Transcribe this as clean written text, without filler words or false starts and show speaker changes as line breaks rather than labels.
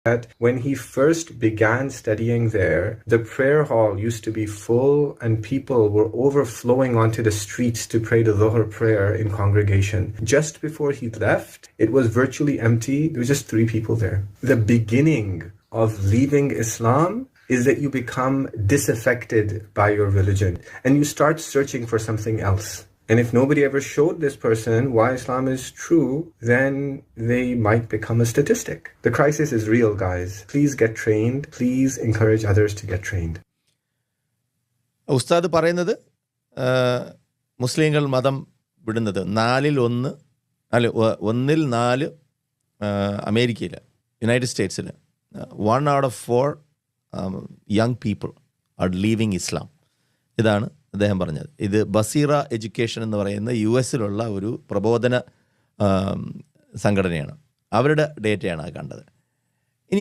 that when he first began studying there, the prayer hall used to be full and people were overflowing onto the streets to pray the Dhuhr prayer in congregation. Just before he left, it was virtually empty. There was just 3 people there. The beginning of leaving Islam is that you become disaffected by your religion and you start searching for something else. And if nobody ever showed this person why Islam is true, then they might become a statistic. The crisis is real, guys. Please get trained. Please encourage others to get trained.
ഉസ്താദ് പറയുന്നത് മുസ്ലിങ്ങൾ മതം വിടുന്നത് 1/4 അമേരിക്കയിൽ, United സ്റ്റേറ്റ്സിൽ 1 out of 4 young people are leaving Islam. ഇതാണ് അദ്ദേഹം പറഞ്ഞത്. ഇത് ബസീറ എഡ്യൂക്കേഷൻ എന്ന് പറയുന്ന US-ലുള്ള ഒരു പ്രബോധന സംഘടനയാണ്. അവരുടെ ഡേറ്റയാണ് കണ്ടത്.